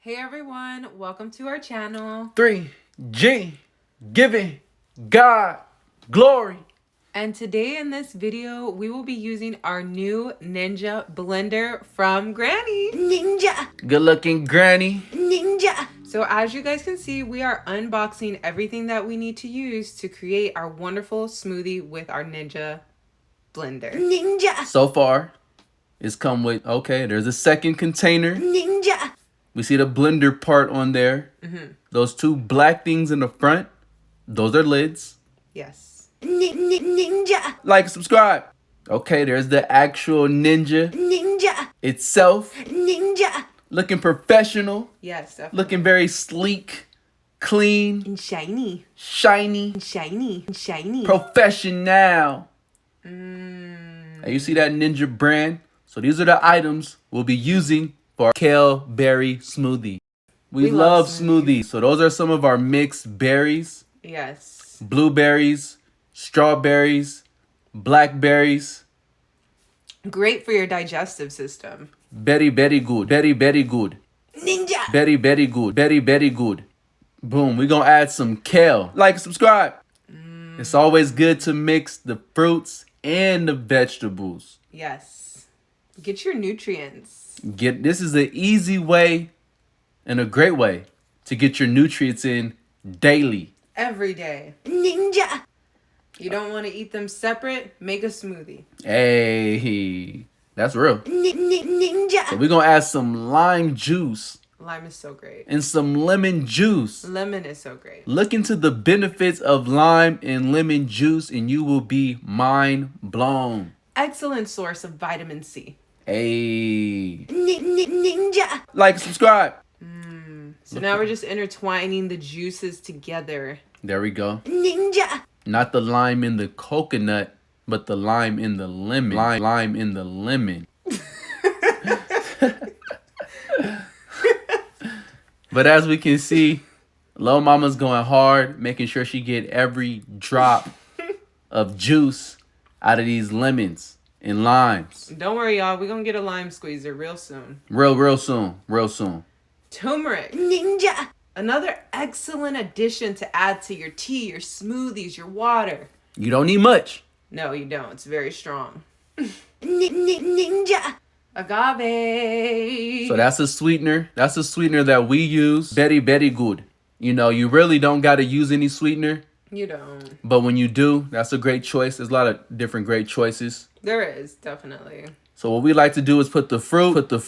Hey everyone, welcome to our channel. 3G, giving God glory. And today in this video, we will be using our new Ninja blender from Granny. Ninja. Good looking Granny. Ninja. So as you guys can see, we are unboxing everything that we need to use to create our wonderful smoothie with our Ninja blender. Ninja. So far, it's come with, there's a second container. Ninja. We see the blender part on there. Those two black things in the front, those are lids. Yes. Ninja. Like and subscribe. Okay, there's the actual Ninja. Ninja. Itself. Ninja. Looking professional. Yes, definitely. Looking very sleek, clean. And shiny. Shiny. And shiny. And shiny. Professional. And you see that Ninja brand? So these are the items we'll be using for our Kale berry smoothie. We love smoothies. So those are some of our mixed berries. Yes. Blueberries, strawberries, blackberries. Great for your digestive system. Very, very good. Very, very good. Ninja. Very, very good. Very, very good. Boom. We're going to add some kale. Like and subscribe. It's always good to mix the fruits and the vegetables. Yes. Get your nutrients. This is an easy way and a great way to get your nutrients in daily. Every day. Ninja. You don't want to eat them separate? Make a smoothie. Hey, that's real. Ninja. So we're going to add some lime juice. Lime is so great. And some lemon juice. Lemon is so great. Look into the benefits of lime and lemon juice and you will be mind blown. Excellent source of vitamin C. Hey. Ninja. Like and subscribe. So now we're just intertwining the juices together. There we go. Ninja. Not the lime in the coconut, but the lime in the lemon. Lime in the lemon. But as we can see, Lil Mama's going hard, making sure she get every drop of juice out of these lemons and limes. Don't worry, y'all. We're going to get a lime squeezer real soon. Real soon. Real soon. Turmeric. Ninja. Another excellent addition to add to your tea, your smoothies, your water. You don't need much. No, you don't. It's very strong. Ninja. Agave. So that's a sweetener. That's a sweetener that we use. Very, very good. You know, you really don't got to use any sweetener. You don't. But when you do, that's a great choice. There's a lot of different great choices. There is, definitely. So what we like to do is put the fruit, then put the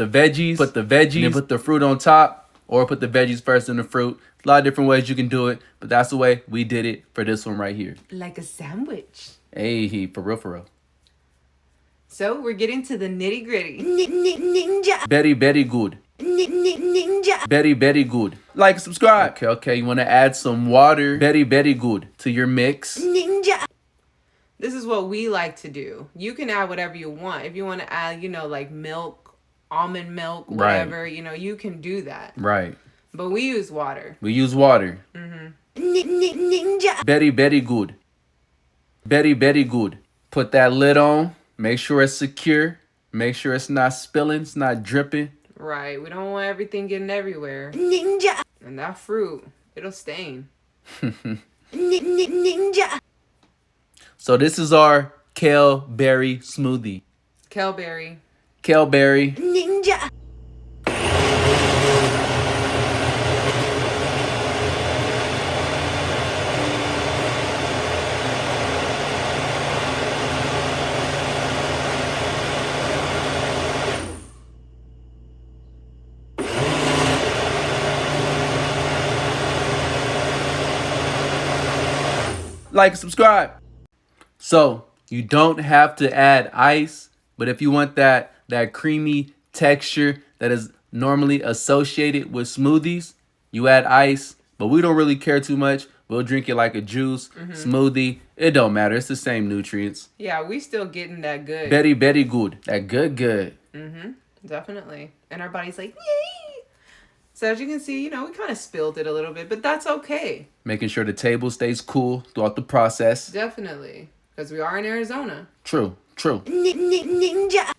veggies, then put the fruit on top, or put the veggies first and the fruit. A lot of different ways you can do it, but that's the way we did it for this one right here. Like a sandwich. Hey, for real, for real. So we're getting to the nitty gritty. Ninja. Very, very good. Ninja. Very, very good. Like and subscribe. Okay. You want to add some water. Very, very good to your mix. Ninja. This is what we like to do. You can add whatever you want. If you want to add, like milk, almond milk, whatever, you can do that. Right. But we use water. We use water. Ninja. Very, very good. Very, very good. Put that lid on. Make sure it's secure. Make sure it's not spilling. It's not dripping. Right. We don't want everything getting everywhere. Ninja. And that fruit, it'll stain. Ninja. So this is our kale berry smoothie. Kale berry. Kale berry. Ninja. Like, subscribe. So you don't have to add ice, but if you want that creamy texture that is normally associated with smoothies, you add ice, but we don't really care too much. We'll drink it like a juice, smoothie. It don't matter. It's the same nutrients. Yeah, we still getting that good. Very, very good. That good. Definitely. And our body's like, yay! So as you can see, we kind of spilled it a little bit, but that's okay. Making sure the table stays cool throughout the process. Definitely. Because we are in Arizona. True. Ninja.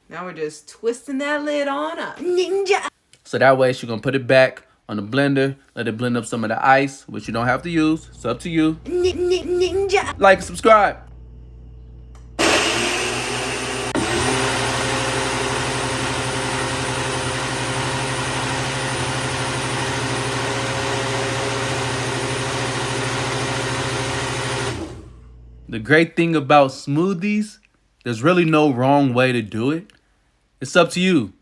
Now we're just twisting that lid on up. Ninja! So that way she's going to put it back on the blender. Let it blend up some of the ice, which you don't have to use. It's up to you. Ninja! Like, subscribe. The great thing about smoothies, there's really no wrong way to do it. It's up to you.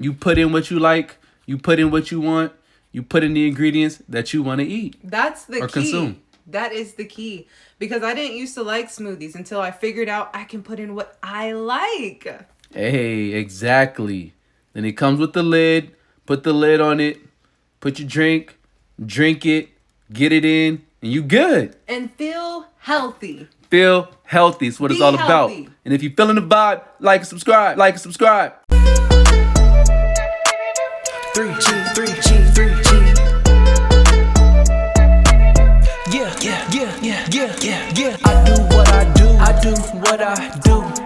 You put in what you like. You put in what you want. You put in the ingredients that you want to eat. That's the or key. Consume. That is the key. Because I didn't used to like smoothies until I figured out I can put in what I like. Hey, exactly. Then it comes with the lid. Put the lid on it. Put your drink it, get it in, and you good. And feel healthy. Feel healthy. It's what it's all about. And if you're feeling the vibe, like and subscribe. Like and subscribe. 3G, 3G, 3G. Yeah. I do what I do. I do what I do.